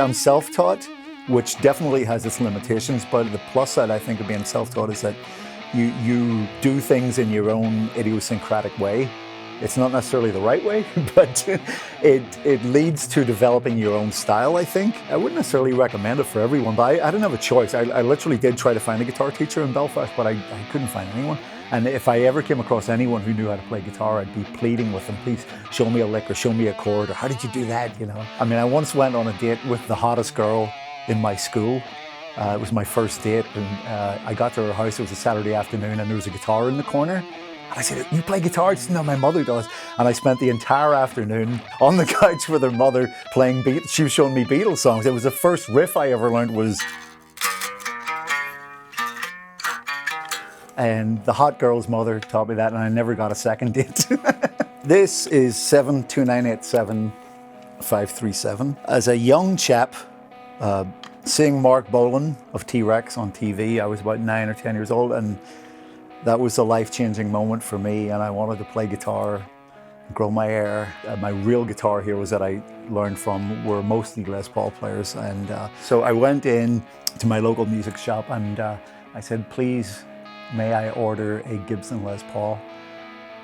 I'm self-taught, which definitely has its limitations, but the plus side, I think, of being self-taught is that you do things in your own idiosyncratic way. It's not necessarily the right way, but it leads to developing your own style, I think. I wouldn't necessarily recommend it for everyone, but I didn't have a choice. I literally did try to find a guitar teacher in Belfast, but I couldn't find anyone. And if I ever came across anyone who knew how to play guitar, I'd be pleading with them, please show me a lick or show me a chord, or how did you do that, you know? I mean, I once went on a date with the hottest girl in my school. It was my first date, and I got to her house. It was a Saturday afternoon, and there was a guitar in the corner. And I said, "You play guitar?" She said, "No, my mother does." And I spent the entire afternoon on the couch with her mother playing Beatles. She was showing me Beatles songs. It was the first riff I ever learned was... And the hot girl's mother taught me that, and I never got a second date. This is 72987-537. As a young chap, seeing Mark Bolan of T-Rex on TV, I was about 9 or 10 years old, and that was a life-changing moment for me, and I wanted to play guitar, grow my hair. My real guitar heroes that I learned from were mostly Les Paul players, and so I went in to my local music shop, and I said, "Please, may I order a Gibson Les Paul?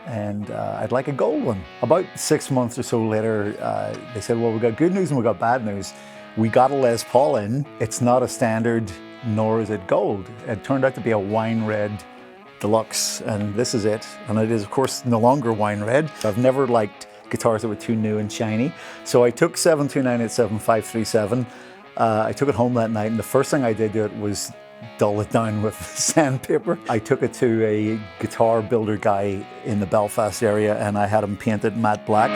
And I'd like a gold one." About 6 months or so later, they said, "Well, we got good news and we got bad news. We got a Les Paul in. It's not a standard, nor is it gold." It turned out to be a wine red deluxe, and this is it. And it is, of course, no longer wine red. I've never liked guitars that were too new and shiny. So I took 72987-537. I took it home that night, and the first thing I did to it was dull it down with sandpaper. I took it to a guitar builder guy in the Belfast area, and I had him paint it matte black.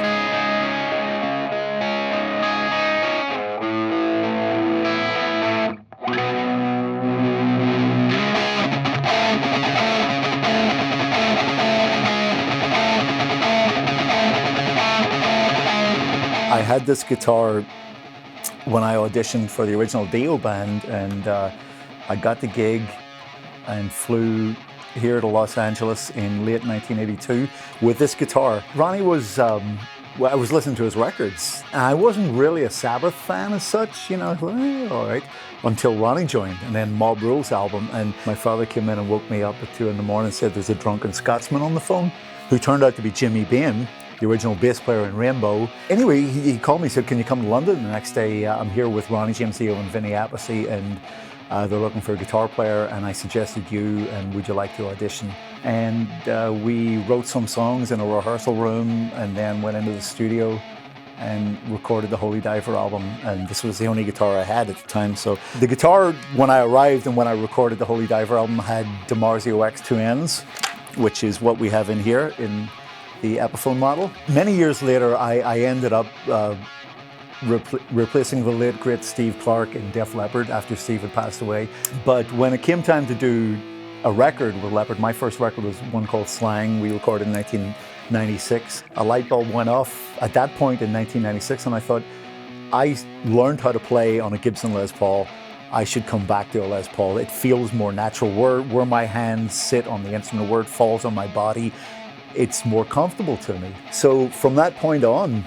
I had this guitar when I auditioned for the original Dio band, and I got the gig and flew here to Los Angeles in late 1982 with this guitar. Ronnie was, I was listening to his records. And I wasn't really a Sabbath fan as such, you know, all right, until Ronnie joined, and then Mob Rules album. And my father came in and woke me up at 2 in the morning and said, "There's a drunken Scotsman on the phone," who turned out to be Jimmy Bain, the original bass player in Rainbow. Anyway, he called me and said, "Can you come to London?" The next day, I'm here with Ronnie James Dio and Vinny Appice, and they're looking for a guitar player, and I suggested you, and would you like to audition? And we wrote some songs in a rehearsal room, and then went into the studio and recorded the Holy Diver album. And this was the only guitar I had at the time. So the guitar, when I arrived and when I recorded the Holy Diver album, had DiMarzio X2Ns, which is what we have in here in the Epiphone model. Many years later, I ended up replacing the late great Steve Clark in Def Leppard after Steve had passed away. But when it came time to do a record with Leppard, my first record was one called Slang. We recorded in 1996. A light bulb went off at that point in 1996, and I thought, I learned how to play on a Gibson Les Paul. I should come back to a Les Paul. It feels more natural. Where my hands sit on the instrument, where it falls on my body, it's more comfortable to me. So from that point on,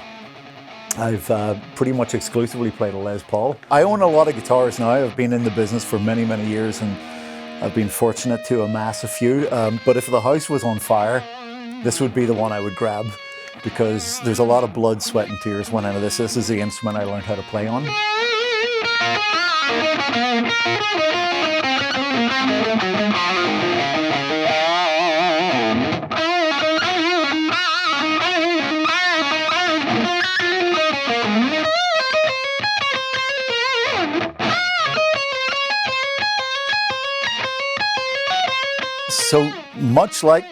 I've pretty much exclusively played a Les Paul. I own a lot of guitars now. I've been in the business for many, many years, and I've been fortunate to amass a few. But if the house was on fire, this would be the one I would grab, because there's a lot of blood, sweat, and tears went into this. This is the instrument I learned how to play on. So much like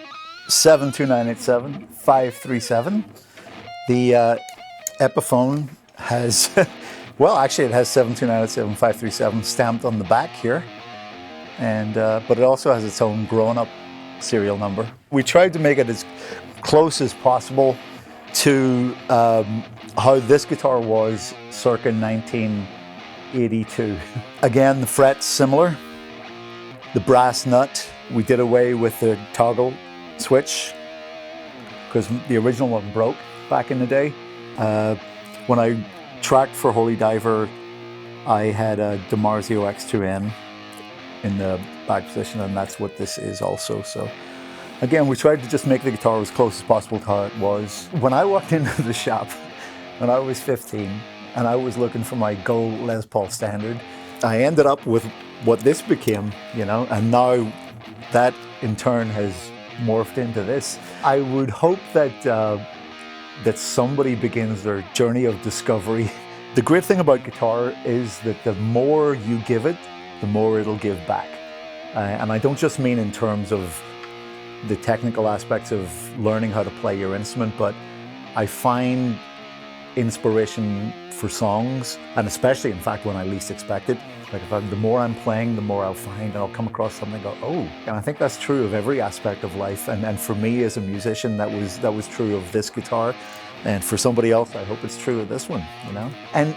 72987-537, the Epiphone has Well, actually it has 729-7537 stamped on the back here, and but it also has its own grown-up serial number. We tried to make it as close as possible to how this guitar was circa 1982. Again, the fret's similar. The brass nut, we did away with the toggle switch because the original one broke back in the day. When I tracked for Holy Diver, I had a DiMarzio X2N in the back position, and that's what this is also. So again, we tried to just make the guitar as close as possible to how it was. When I walked into the shop when I was 15 and I was looking for my gold Les Paul Standard, I ended up with what this became, you know, and now that in turn has morphed into this. I would hope that that somebody begins their journey of discovery. The great thing about guitar is that the more you give it, the more it'll give back. And I don't just mean in terms of the technical aspects of learning how to play your instrument, but I find inspiration for songs, and especially in fact when I least expect it. Like the more I'm playing, the more I'll find, and I'll come across something and go, oh. And I think that's true of every aspect of life. And for me as a musician, that was true of this guitar. And for somebody else, I hope it's true of this one, you know? And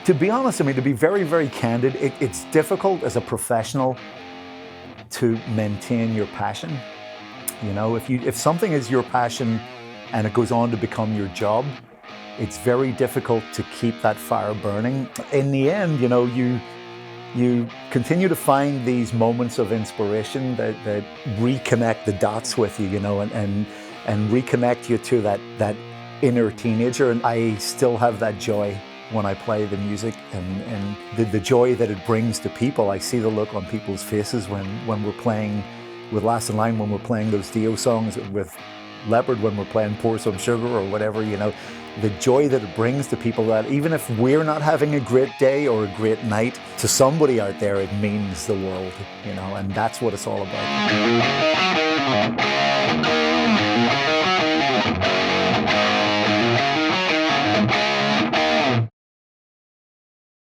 to be honest, I mean, to be very, very candid, it's difficult as a professional to maintain your passion. You know, if something is your passion and it goes on to become your job, it's very difficult to keep that fire burning. In the end, you know, you continue to find these moments of inspiration that reconnect the dots with you, you know, and reconnect you to that inner teenager. And I still have that joy when I play the music, and the joy that it brings to people. I see the look on people's faces when we're playing with Last in Line, when we're playing those Dio songs, with Leopard, when we're playing Pour Some Sugar or whatever, you know, the joy that it brings to people, that even if we're not having a great day or a great night, to somebody out there it means the world, you know, and that's what it's all about.